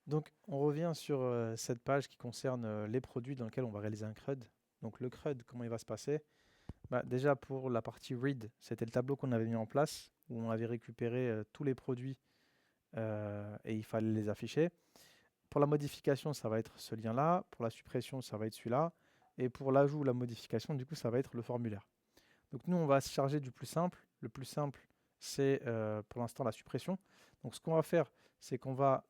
Donc, on revient sur cette page qui concerne les produits dans lesquels on va réaliser un CRUD. Donc, le CRUD, comment il va se passer? Bah, déjà, pour la partie read, c'était le tableau qu'on avait mis en place, où on avait récupéré tous les produits et il fallait les afficher. Pour la modification, ça va être ce lien-là. Pour la suppression, ça va être celui-là. Et pour l'ajout ou la modification, du coup, ça va être le formulaire. Donc, nous, on va se charger du plus simple. Le plus simple, c'est pour l'instant la suppression. Donc, ce qu'on va faire, c'est qu'on va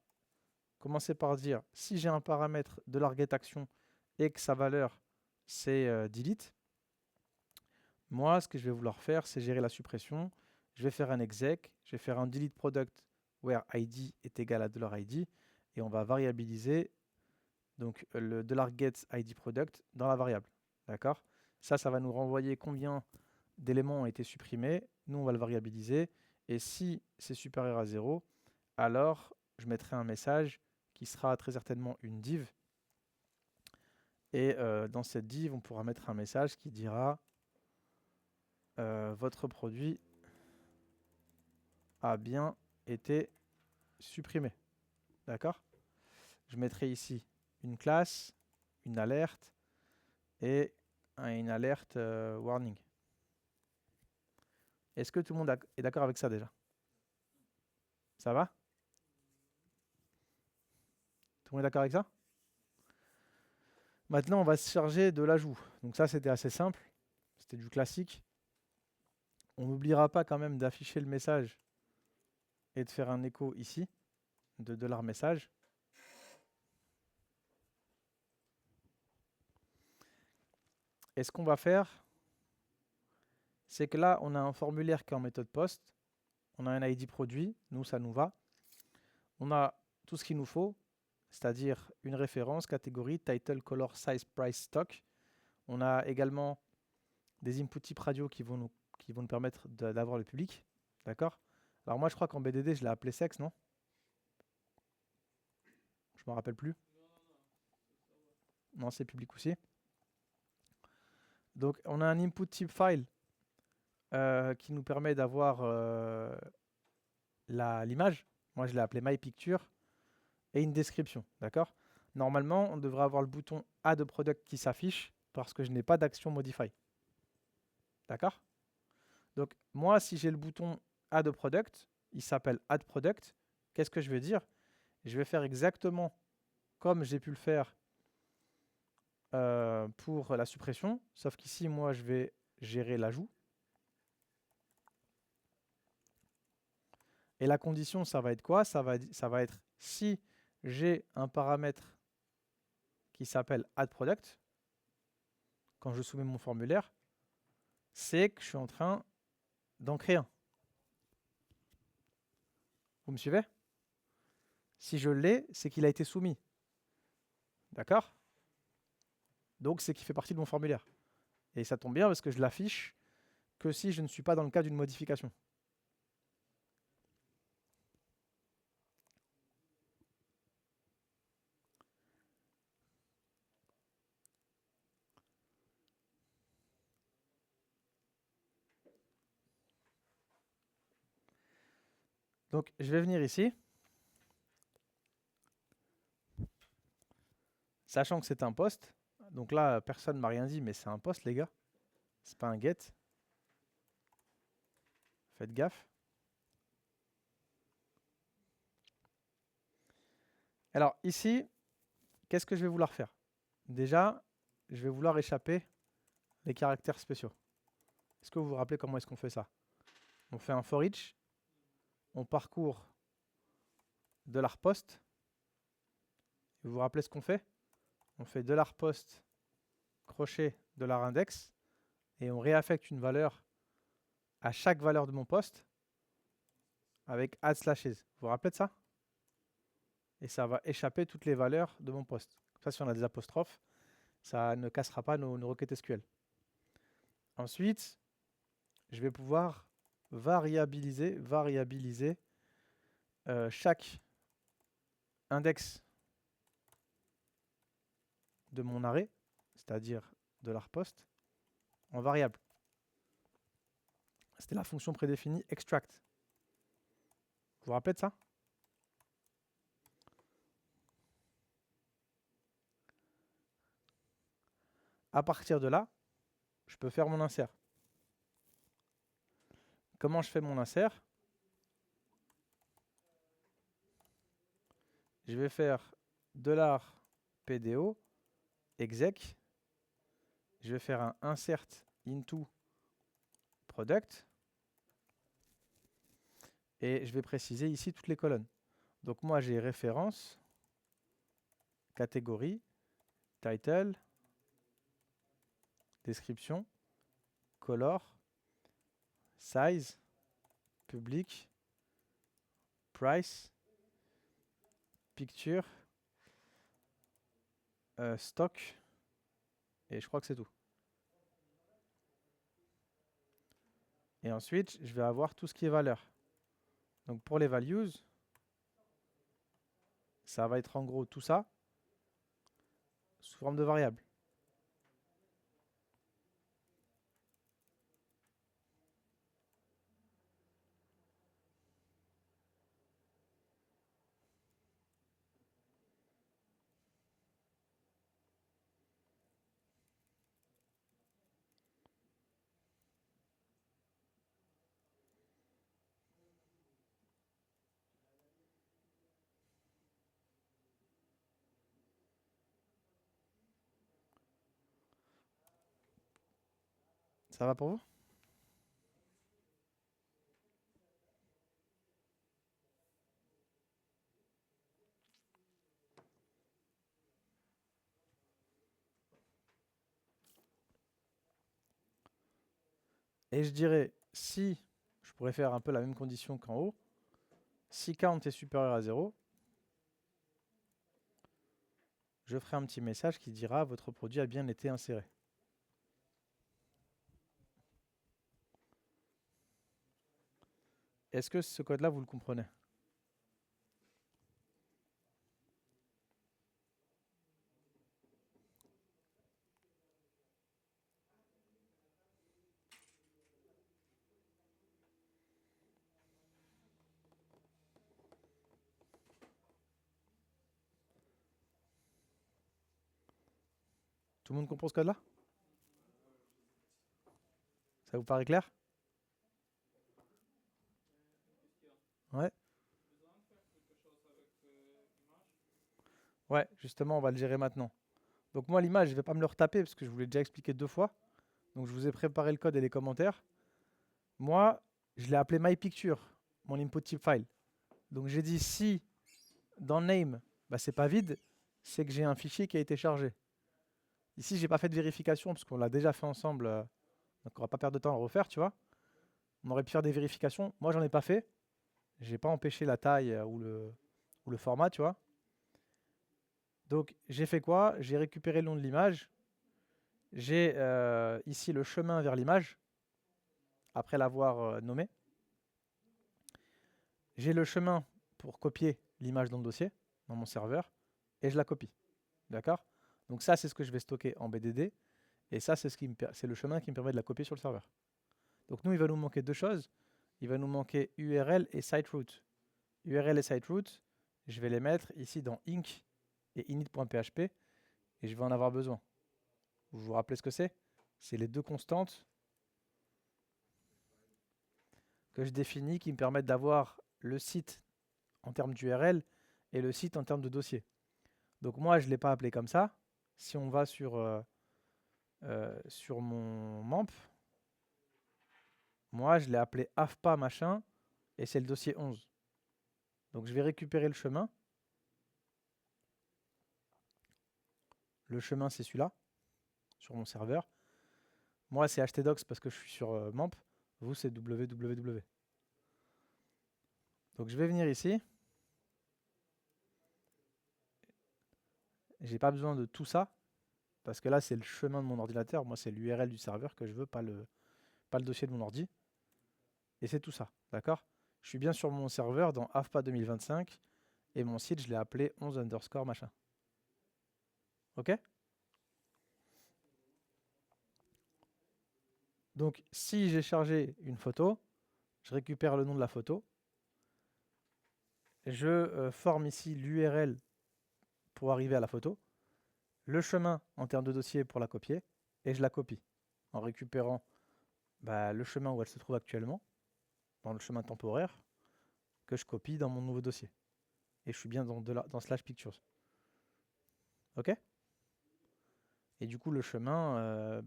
commencer par dire si j'ai un paramètre de l'ArgetAction et que sa valeur c'est delete, moi ce que je vais vouloir faire c'est gérer la suppression. Je vais faire un exec, je vais faire un delete product where id est égal à $id et on va variabiliser donc le $get_id product dans la variable. D'accord? Ça va nous renvoyer combien d'éléments ont été supprimés. Nous on va le variabiliser et si c'est supérieur à 0, alors je mettrai un message qui sera très certainement une div. Et dans cette div, on pourra mettre un message qui dira votre produit a bien été supprimé. D'accord? Je mettrai ici une classe, une alerte et une alerte warning. Est-ce que tout le monde est d'accord avec ça déjà? Ça va? Tout le monde est d'accord avec ça? Maintenant, on va se charger de l'ajout. Donc ça, c'était assez simple. C'était du classique. On n'oubliera pas quand même d'afficher le message et de faire un écho ici de $message. Et ce qu'on va faire, c'est que là, on a un formulaire qui est en méthode post. On a un ID produit. Nous, ça nous va. On a tout ce qu'il nous faut, c'est-à-dire une référence, catégorie, title, color, size, price, stock. On a également des input type radio qui vont nous permettre d'avoir le public. D'accord? Alors moi, je crois qu'en BDD, je l'ai appelé sexe, non? Je ne me rappelle plus. Non, c'est public aussi. Donc, on a un input type file qui nous permet d'avoir l'image. Moi, je l'ai appelé myPicture et une description. D'accord? Normalement, on devrait avoir le bouton Add Product qui s'affiche parce que je n'ai pas d'action Modify. D'accord? Donc, moi, si j'ai le bouton Add Product, il s'appelle Add Product. Qu'est-ce que je vais dire? Je vais faire exactement comme j'ai pu le faire pour la suppression, sauf qu'ici, moi, je vais gérer l'ajout. Et la condition, ça va être quoi? Ça va être si j'ai un paramètre qui s'appelle Add Product, quand je soumets mon formulaire, c'est que je suis en train d'en créer un. Vous me suivez? Si je l'ai, c'est qu'il a été soumis. D'accord? Donc c'est qu'il fait partie de mon formulaire. Et ça tombe bien parce que je l'affiche que si je ne suis pas dans le cas d'une modification. Donc je vais venir ici, sachant que c'est un post. Donc là, personne ne m'a rien dit, mais c'est un post, les gars. C'est pas un get. Faites gaffe. Alors ici, qu'est-ce que je vais vouloir faire? Déjà, je vais vouloir échapper les caractères spéciaux. Est-ce que vous vous rappelez comment est-ce qu'on fait ça? On fait un for each, on parcourt de $post. Vous vous rappelez ce qu'on fait? On fait $post, crochet, $index, et on réaffecte une valeur à chaque valeur de mon poste avec add slashes. Vous vous rappelez de ça? Et ça va échapper toutes les valeurs de mon poste. Ça, si on a des apostrophes, ça ne cassera pas nos requêtes SQL. Ensuite, je vais pouvoir variabiliser chaque index de mon arrêt, c'est-à-dire $post, en variable. C'était la fonction prédéfinie extract. Vous vous rappelez de ça? À partir de là, je peux faire mon insert. Comment je fais mon insert? Je vais faire $PDO exec. Je vais faire un insert into product. Et je vais préciser ici toutes les colonnes. Donc moi j'ai référence, catégorie, title, description, color, size, public, price, picture, stock, et je crois que c'est tout. Et ensuite, je vais avoir tout ce qui est valeur. Donc pour les values, ça va être en gros tout ça sous forme de variable. Ça va pour vous? Et je dirais, si je pourrais faire un peu la même condition qu'en haut, si count est supérieur à 0, je ferai un petit message qui dira votre produit a bien été inséré. Est-ce que ce code-là, vous le comprenez? Tout le monde comprend ce code-là? Ça vous paraît clair? Ouais. Ouais, justement, on va le gérer maintenant. Donc moi, l'image, je ne vais pas me le retaper parce que je vous l'ai déjà expliqué 2 fois. Donc je vous ai préparé le code et les commentaires. Moi, je l'ai appelé myPicture, mon input type file. Donc j'ai dit si dans name, bah, c'est pas vide, c'est que j'ai un fichier qui a été chargé. Ici, j'ai pas fait de vérification parce qu'on l'a déjà fait ensemble. Donc on va pas perdre de temps à refaire, tu vois. On aurait pu faire des vérifications. Moi, j'en ai pas fait. J'ai pas empêché la taille ou le format, tu vois. Donc j'ai fait quoi? J'ai récupéré le nom de l'image. J'ai ici le chemin vers l'image, après l'avoir nommé. J'ai le chemin pour copier l'image dans le dossier, dans mon serveur, et je la copie. D'accord? Donc ça, c'est ce que je vais stocker en BDD, et ça, c'est le chemin qui me permet de la copier sur le serveur. Donc nous, il va nous manquer 2 choses. Il va nous manquer URL et siteroot. URL et siteroot, je vais les mettre ici dans inc et init.php, et je vais en avoir besoin. Vous vous rappelez ce que c'est? C'est les 2 constantes que je définis qui me permettent d'avoir le site en termes d'URL et le site en termes de dossier. Donc moi, je ne l'ai pas appelé comme ça. Si on va sur mon MAMP, moi, je l'ai appelé AFPA machin, et c'est le dossier 11. Donc je vais récupérer le chemin. Le chemin, c'est celui-là, sur mon serveur. Moi, c'est htdocs parce que je suis sur MAMP. Vous, c'est www. Donc je vais venir ici. J'ai pas besoin de tout ça, parce que là, c'est le chemin de mon ordinateur. Moi, c'est l'URL du serveur que je veux, pas le dossier de mon ordi. Et c'est tout ça, d'accord? Je suis bien sur mon serveur dans AFPA 2025, et mon site, je l'ai appelé 11 underscore machin. Ok? Donc, si j'ai chargé une photo, je récupère le nom de la photo. Je forme ici l'URL pour arriver à la photo. Le chemin en termes de dossier pour la copier. et je la copie en récupérant le chemin où elle se trouve actuellement, dans le chemin temporaire, que je copie dans mon nouveau dossier. Et je suis bien dans slash pictures. Ok? Et du coup, le chemin,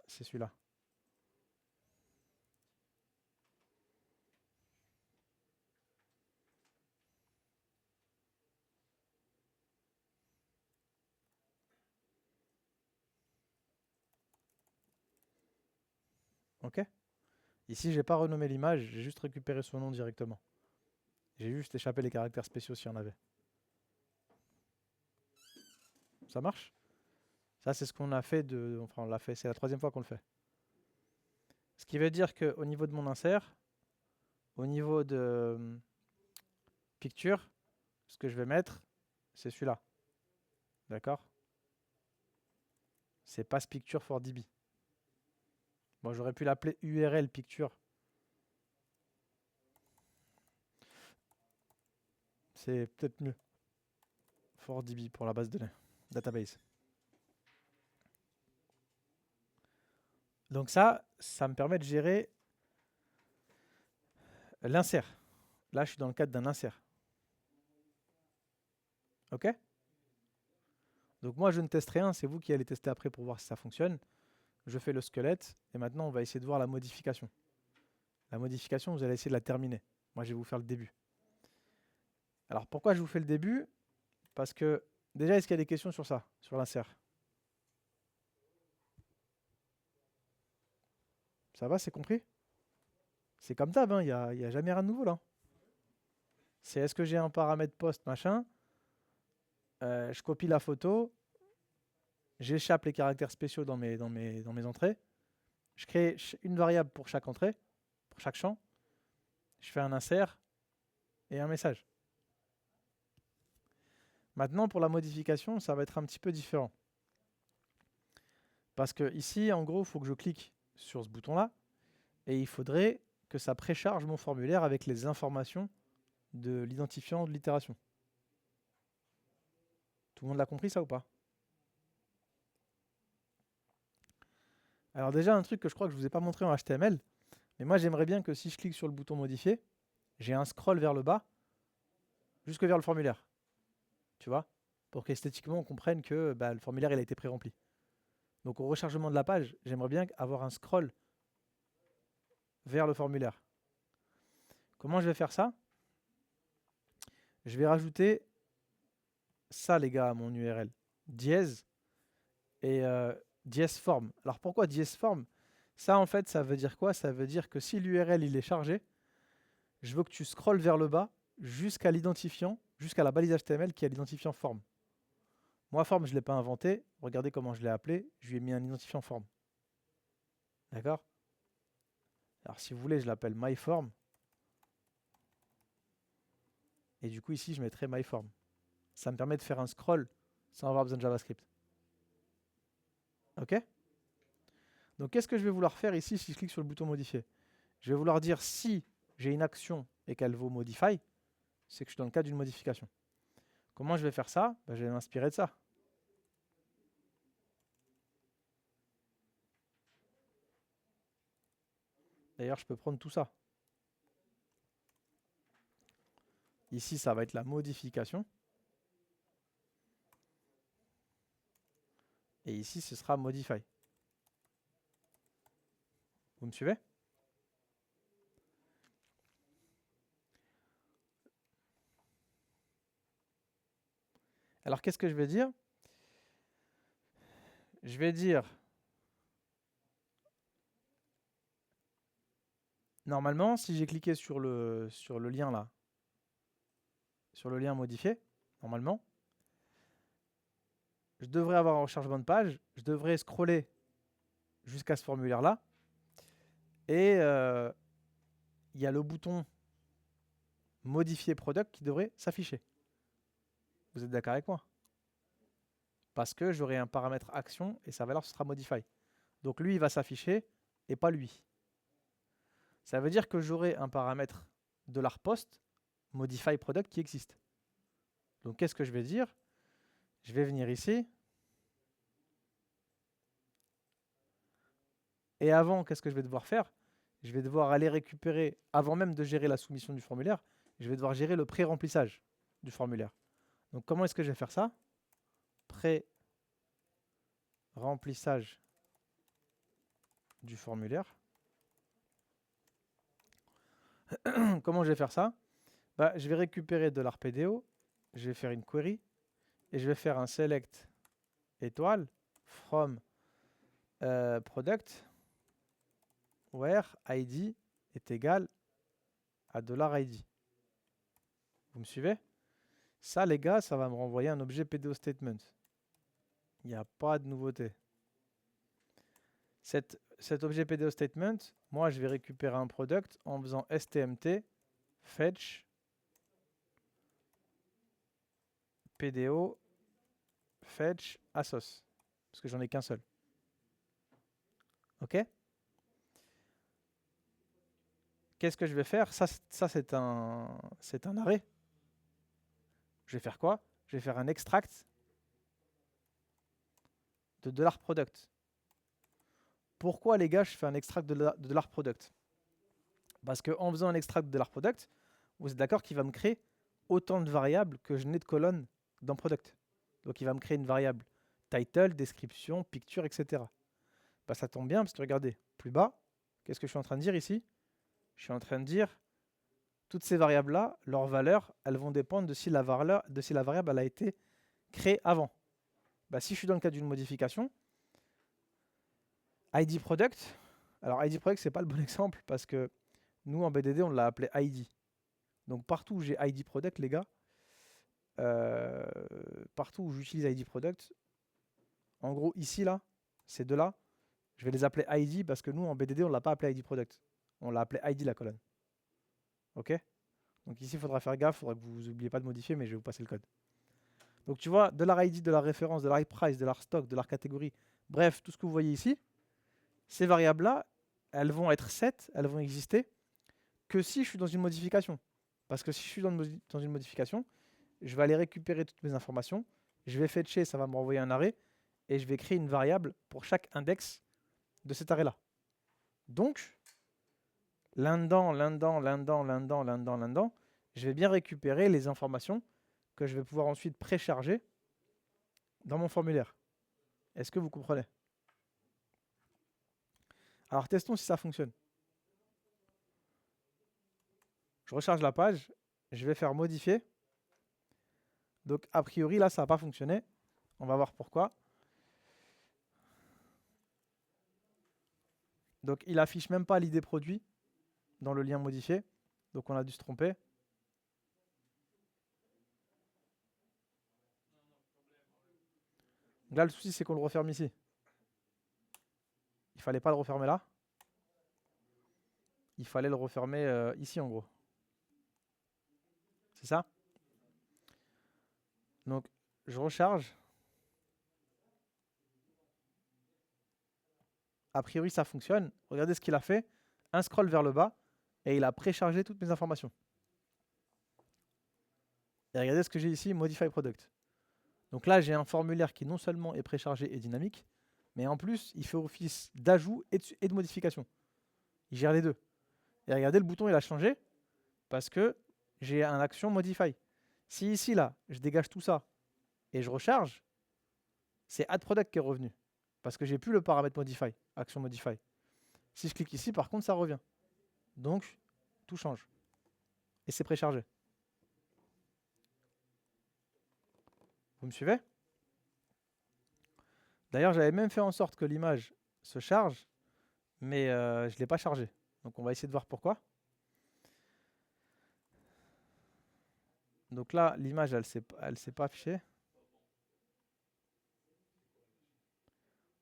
c'est celui-là. Ok? Ici, j'ai pas renommé l'image, j'ai juste récupéré son nom directement. J'ai juste échappé les caractères spéciaux s'il y en avait. Ça marche? Ça, c'est ce qu'on a fait Enfin, on l'a fait, c'est la 3e fois qu'on le fait. Ce qui veut dire qu'au niveau de mon insert, au niveau de picture, ce que je vais mettre, c'est celui-là. D'accord? C'est pass picture for DB. Bon, j'aurais pu l'appeler URL picture. C'est peut-être mieux. For DB pour la base de données. Database. Donc ça me permet de gérer l'insert. Là, je suis dans le cadre d'un insert. Ok? Donc moi, je ne teste rien. C'est vous qui allez tester après pour voir si ça fonctionne. Je fais le squelette. Et maintenant, on va essayer de voir la modification. La modification, vous allez essayer de la terminer. Moi, je vais vous faire le début. Alors, pourquoi je vous fais le début? Parce que, déjà, est-ce qu'il y a des questions sur ça, sur l'insert? Ça va, c'est compris? C'est comme d'hab, il n'y a jamais rien de nouveau là. C'est est-ce que j'ai un paramètre post, machin, je copie la photo, j'échappe les caractères spéciaux dans mes entrées, je crée une variable pour chaque entrée, pour chaque champ, je fais un insert et un message. Maintenant, pour la modification, ça va être un petit peu différent. Parce que ici, en gros, il faut que je clique sur ce bouton-là et il faudrait que ça précharge mon formulaire avec les informations de l'identifiant de l'itération. Tout le monde l'a compris ça ou pas? Alors déjà, un truc que je crois que je ne vous ai pas montré en HTML, mais moi j'aimerais bien que si je clique sur le bouton modifier, j'ai un scroll vers le bas, jusque vers le formulaire. Tu vois? Pour qu'esthétiquement on comprenne que le formulaire il a été pré-rempli. Donc au rechargement de la page, j'aimerais bien avoir un scroll vers le formulaire. Comment je vais faire ça? Je vais rajouter ça les gars à mon URL. Dièse et dièse form. Alors pourquoi dièse form? Ça en fait ça veut dire quoi? Ça veut dire que si l'URL il est chargé, je veux que tu scrolles vers le bas jusqu'à l'identifiant, jusqu'à la balise HTML qui est l'identifiant form. Moi, form, je ne l'ai pas inventé. Regardez comment je l'ai appelé. Je lui ai mis un identifiant form. D'accord? Alors, si vous voulez, je l'appelle myForm. Et du coup, ici, je mettrai myForm. Ça me permet de faire un scroll sans avoir besoin de JavaScript. OK? Donc, qu'est-ce que je vais vouloir faire ici si je clique sur le bouton modifier? Je vais vouloir dire si j'ai une action et qu'elle vaut modify, c'est que je suis dans le cadre d'une modification. Comment je vais faire ça? Je vais m'inspirer de ça. D'ailleurs, je peux prendre tout ça. Ici, ça va être la modification. Et ici, ce sera modify. Vous me suivez? Alors, qu'est-ce que je vais dire? Je vais dire, normalement, si j'ai cliqué sur le lien là, sur le lien modifié, normalement, je devrais avoir un rechargement de page, je devrais scroller jusqu'à ce formulaire-là, et il y a le bouton modifier product qui devrait s'afficher. Vous êtes d'accord avec moi? Parce que j'aurai un paramètre action et sa valeur ce sera modify. Donc lui, il va s'afficher et pas lui. Ça veut dire que j'aurai un paramètre de l'ARPOST modify product qui existe. Donc qu'est-ce que je vais dire? Je vais venir ici. Et avant, qu'est-ce que je vais devoir faire? Je vais devoir aller récupérer, avant même de gérer la soumission du formulaire, je vais devoir gérer le pré-remplissage du formulaire. Donc comment est-ce que je vais faire ça? Pré-remplissage du formulaire. Comment je vais faire ça? Bah, je vais récupérer de $PDO, je vais faire une query, et je vais faire un select étoile from product where ID est égal à $ID. Vous me suivez? Ça, les gars, ça va me renvoyer un objet PDO statement. Il n'y a pas de nouveauté. Cet objet PDO statement, moi, je vais récupérer un product en faisant stmt fetch PDO fetch assos. Parce que j'en ai qu'un seul. OK? Qu'est-ce que je vais faire? Ça c'est un arrêt. Je vais faire quoi? Je vais faire un extract de $product. Pourquoi, les gars, je fais un extract de $product? Parce qu'en faisant un extract de $product, vous êtes d'accord qu'il va me créer autant de variables que je n'ai de colonnes dans product. Donc il va me créer une variable title, description, picture, etc. Bah, ça tombe bien parce que regardez, plus bas, qu'est-ce que je suis en train de dire ici? Je suis en train de dire toutes ces variables-là, leurs valeurs, elles vont dépendre de si la variable elle a été créée avant. Bah, si je suis dans le cadre d'une modification, ID product, alors ID product c'est pas le bon exemple parce que nous en BDD on l'a appelé ID. Donc partout où j'ai ID product, les gars, partout où j'utilise ID product, en gros ici là, ces deux-là, je vais les appeler ID parce que nous en BDD on l'a pas appelé ID product, on l'a appelé ID la colonne. Ok? Donc ici il faudra faire gaffe, il faudra que vous n'oubliez pas de modifier, mais je vais vous passer le code. Donc tu vois, de leur ID, de leur référence, de leur price, de leur stock, de leur catégorie, bref, tout ce que vous voyez ici, ces variables-là, elles vont être set, elles vont exister que si je suis dans une modification. Parce que si je suis dans une modification, je vais aller récupérer toutes mes informations, je vais fetcher, ça va me renvoyer un arrêt, et je vais créer une variable pour chaque index de cet arrêt-là. Donc, là-dedans, je vais bien récupérer les informations que je vais pouvoir ensuite précharger dans mon formulaire. Est-ce que vous comprenez? Alors testons si ça fonctionne. Je recharge la page, je vais faire modifier. Donc a priori là ça n'a pas fonctionné. On va voir pourquoi. Donc il affiche même pas l'id produit dans le lien modifié. Donc on a dû se tromper. Là le souci c'est qu'on le referme ici. Il fallait pas le refermer là. Il fallait le refermer ici en gros. C'est ça? Donc je recharge. A priori ça fonctionne. Regardez ce qu'il a fait. Un scroll vers le bas et il a préchargé toutes mes informations. Et regardez ce que j'ai ici, Modify Product. Donc là, j'ai un formulaire qui non seulement est préchargé et dynamique, mais en plus, il fait office d'ajout et de modification. Il gère les deux. Et regardez, le bouton, il a changé parce que j'ai un action Modify. Si ici, là, je dégage tout ça et je recharge, c'est Add Product qui est revenu parce que j'ai plus le paramètre Modify, action Modify. Si je clique ici, par contre, ça revient. Donc, tout change. Et c'est préchargé. Vous me suivez? D'ailleurs, j'avais même fait en sorte que l'image se charge, mais je ne l'ai pas chargée. Donc on va essayer de voir pourquoi. Donc là, l'image, elle s'est pas affichée.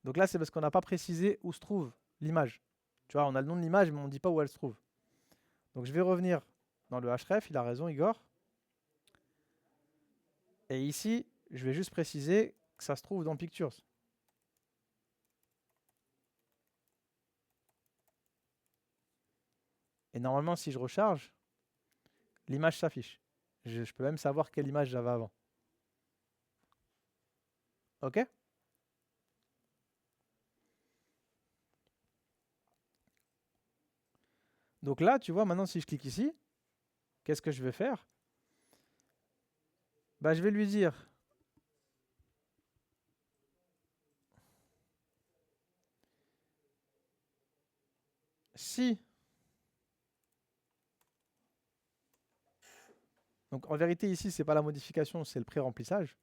Donc là, c'est parce qu'on n'a pas précisé où se trouve l'image. Tu vois, on a le nom de l'image, mais on ne dit pas où elle se trouve. Donc je vais revenir dans le href, il a raison, Igor. Et ici, je vais juste préciser que ça se trouve dans Pictures. Et normalement, si je recharge, l'image s'affiche. Je peux même savoir quelle image j'avais avant. OK? Donc là, tu vois, maintenant, si je clique ici, qu'est-ce que je vais faire? Bah, je vais lui dire si. Donc en vérité, ici, c'est pas la modification, c'est le pré-remplissage.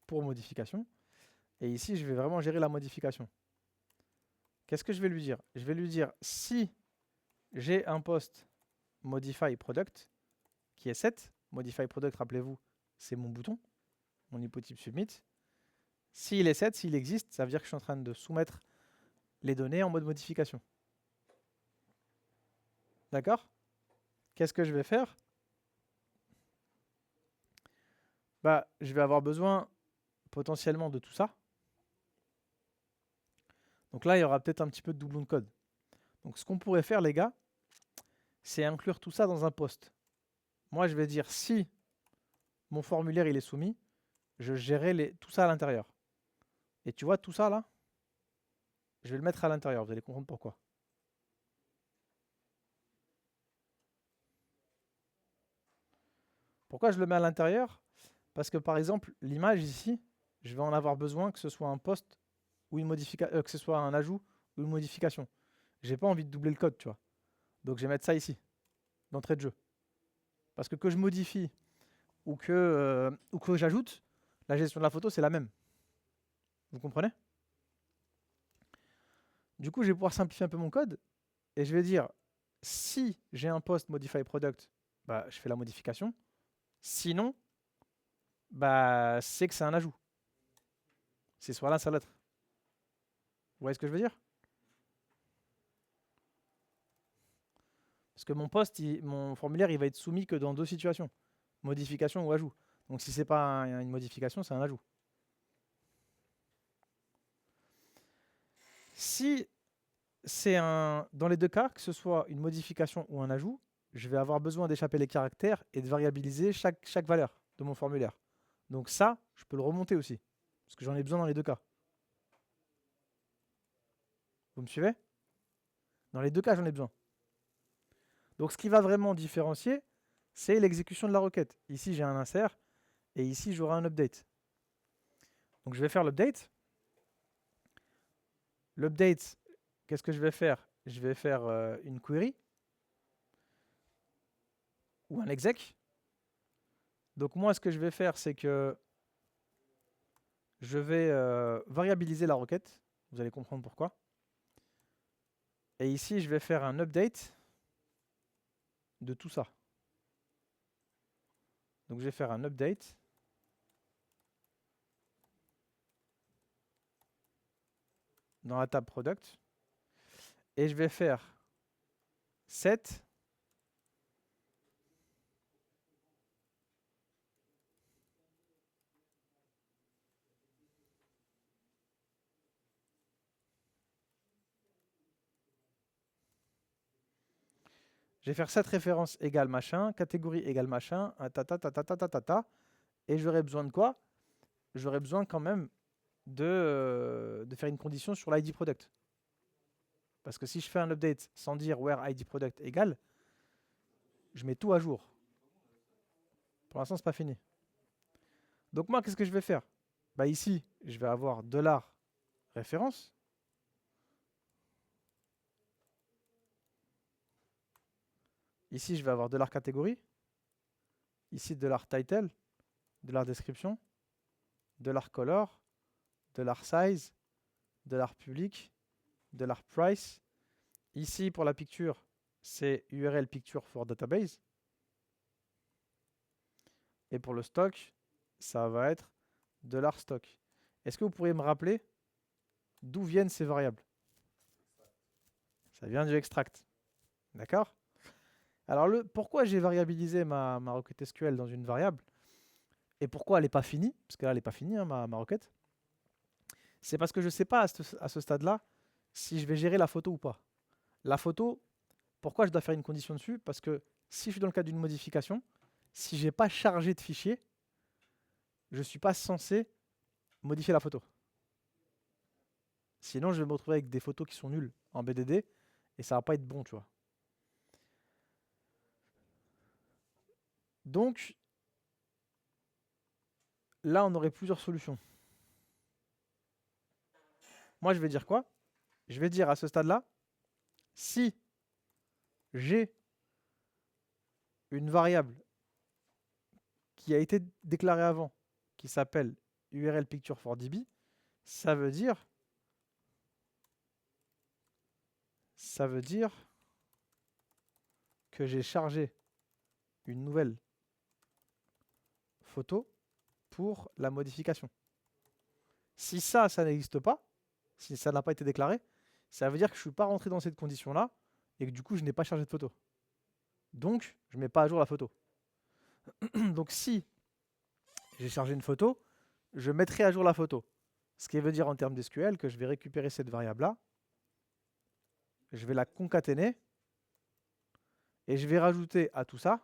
Pour modification. Et ici, je vais vraiment gérer la modification. Qu'est-ce que je vais lui dire? Je vais lui dire si j'ai un post modify product qui est set. Modify product, rappelez-vous, c'est mon bouton, mon hypotype submit. S'il est set, s'il existe, ça veut dire que je suis en train de soumettre les données en mode modification. D'accord? Qu'est-ce que je vais faire? Bah, je vais avoir besoin potentiellement de tout ça. Donc là, il y aura peut-être un petit peu de doublon de code. Donc ce qu'on pourrait faire, les gars, c'est inclure tout ça dans un post. Moi, je vais dire si mon formulaire il est soumis, je gérerai tout ça à l'intérieur. Et tu vois tout ça là, je vais le mettre à l'intérieur. Vous allez comprendre pourquoi. Pourquoi je le mets à l'intérieur? Parce que par exemple, l'image ici, je vais en avoir besoin que ce soit un post ou une modification, que ce soit un ajout ou une modification. J'ai pas envie de doubler le code, tu vois. Donc je vais mettre ça ici, d'entrée de jeu. Parce que je modifie ou que j'ajoute, la gestion de la photo, c'est la même. Vous comprenez? Du coup, je vais pouvoir simplifier un peu mon code et je vais dire si j'ai un post modify product, bah, je fais la modification. Sinon, bah, c'est que c'est un ajout. C'est soit l'un, soit l'autre. Vous voyez ce que je veux dire? Parce que mon post, mon formulaire, il va être soumis que dans deux situations. Modification ou ajout. Donc si c'est pas une modification, c'est un ajout. Si c'est dans les deux cas, que ce soit une modification ou un ajout, je vais avoir besoin d'échapper les caractères et de variabiliser chaque valeur de mon formulaire. Donc ça, je peux le remonter aussi. Parce que j'en ai besoin dans les deux cas. Vous me suivez? Dans les deux cas, j'en ai besoin. Donc ce qui va vraiment différencier, c'est l'exécution de la requête. Ici, j'ai un insert et ici, j'aurai un update. Donc je vais faire l'update. L'update, qu'est-ce que je vais faire? Je vais faire une query ou un exec. Donc moi, ce que je vais faire, c'est que je vais variabiliser la requête. Vous allez comprendre pourquoi. Et ici, je vais faire un update de tout ça. Donc je vais faire un update. Dans la table product. Et je vais faire set. Je vais faire cette référence égale machin, catégorie égale machin, et j'aurai besoin de quoi? J'aurai besoin quand même de faire une condition sur l'ID product. Parce que si je fais un update sans dire where ID product égale, je mets tout à jour. Pour l'instant, c'est pas fini. Donc moi, qu'est-ce que je vais faire? Bah ici, je vais avoir $référence. Ici, je vais avoir $catégorie. Ici, $title, $description, $color, $size, $public, $price. Ici, pour la picture, c'est URL picture for database. Et pour le stock, ça va être $stock. Est-ce que vous pourriez me rappeler d'où viennent ces variables? Ça vient du extract. D'accord? Alors, pourquoi j'ai variabilisé ma requête SQL dans une variable et pourquoi elle n'est pas finie? Parce que là, elle n'est pas finie, hein, ma requête. C'est parce que je ne sais pas à ce stade-là si je vais gérer la photo ou pas. La photo, pourquoi je dois faire une condition dessus? Parce que si je suis dans le cadre d'une modification, si je n'ai pas chargé de fichier, je ne suis pas censé modifier la photo. Sinon, je vais me retrouver avec des photos qui sont nulles en BDD et ça va pas être bon, tu vois. Donc, là, on aurait plusieurs solutions. Moi, je vais dire quoi? Je vais dire à ce stade-là, si j'ai une variable qui a été déclarée avant, qui s'appelle URL picture for DB, ça veut dire que j'ai chargé une nouvelle photo pour la modification. Si ça n'existe pas, si ça n'a pas été déclaré, ça veut dire que je ne suis pas rentré dans cette condition-là et que du coup, je n'ai pas chargé de photo. Donc, je ne mets pas à jour la photo. Donc, si j'ai chargé une photo, je mettrai à jour la photo. Ce qui veut dire en termes d'SQL que je vais récupérer cette variable-là, je vais la concaténer et je vais rajouter à tout ça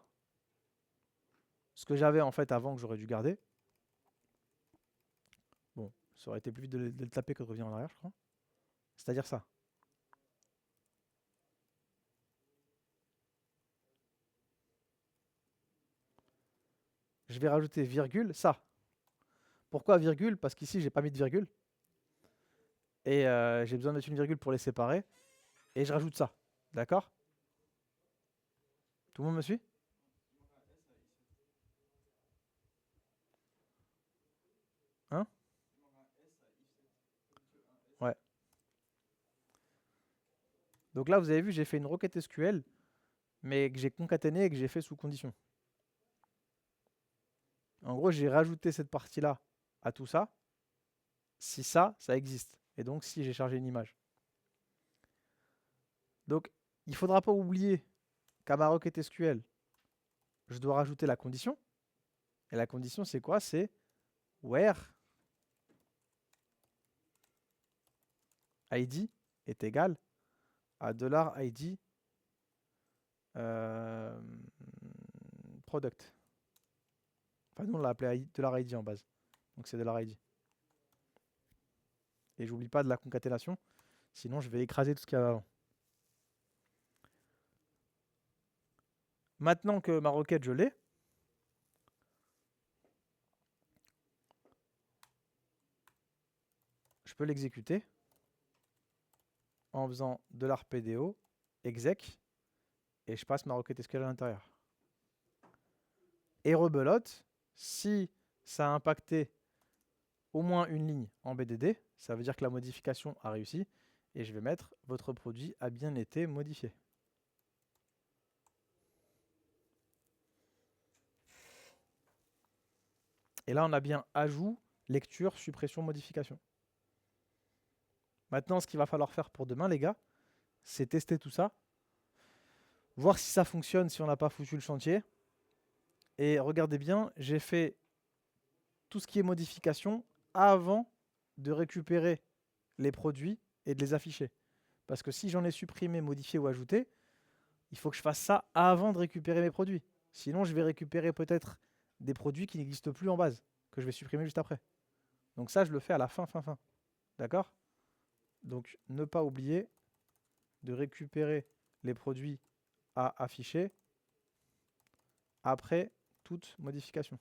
ce que j'avais en fait avant que j'aurais dû garder. Bon, ça aurait été plus vite de le taper que de revenir en arrière, je crois. C'est-à-dire ça. Je vais rajouter virgule, ça. Pourquoi virgule? Parce qu'ici, j'ai pas mis de virgule. Et j'ai besoin de mettre une virgule pour les séparer. Et je rajoute ça. D'accord? Tout le monde me suit? Hein? Ouais. Donc là, vous avez vu, j'ai fait une requête SQL, mais que j'ai concaténé et que j'ai fait sous condition. En gros, j'ai rajouté cette partie-là à tout ça, si ça existe. Et donc, si j'ai chargé une image. Donc, il ne faudra pas oublier qu'à ma requête SQL, je dois rajouter la condition. Et la condition, c'est quoi? C'est where id est égal à $id product. Enfin, nous, on l'a appelé $id en base. Donc, c'est $id. Et j'oublie pas de la concaténation, sinon je vais écraser tout ce qu'il y a avant. Maintenant que ma requête, je l'ai, je peux l'exécuter en faisant $pdo exec et je passe ma requête SQL à l'intérieur. Et rebelote, si ça a impacté au moins une ligne en BDD, ça veut dire que la modification a réussi et je vais mettre votre produit a bien été modifié. Et là, on a bien ajout, lecture, suppression, modification. Maintenant, ce qu'il va falloir faire pour demain, les gars, c'est tester tout ça, voir si ça fonctionne, si on n'a pas foutu le chantier. Et regardez bien, j'ai fait tout ce qui est modification avant de récupérer les produits et de les afficher. Parce que si j'en ai supprimé, modifié ou ajouté, il faut que je fasse ça avant de récupérer mes produits. Sinon, je vais récupérer peut-être des produits qui n'existent plus en base, que je vais supprimer juste après. Donc ça, je le fais à la fin. D'accord? Donc, ne pas oublier de récupérer les produits à afficher après toute modification.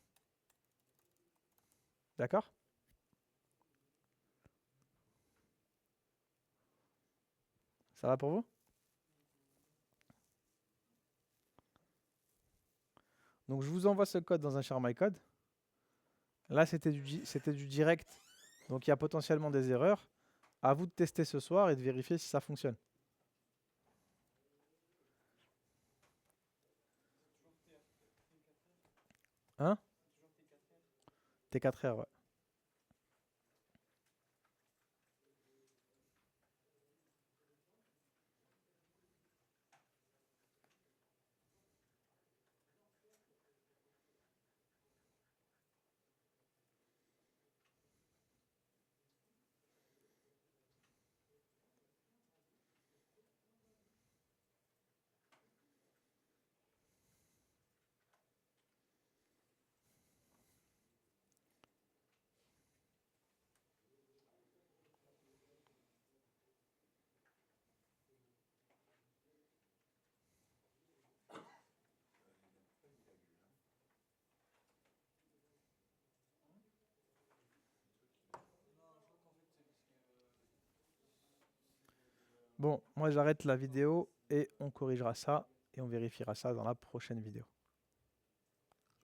D'accord? Ça va pour vous? Donc, je vous envoie ce code dans un Share My Code. Là, c'était du direct, donc il y a potentiellement des erreurs. À vous de tester ce soir et de vérifier si ça fonctionne. Hein? T4R, ouais. Bon, moi j'arrête la vidéo et on corrigera ça et on vérifiera ça dans la prochaine vidéo.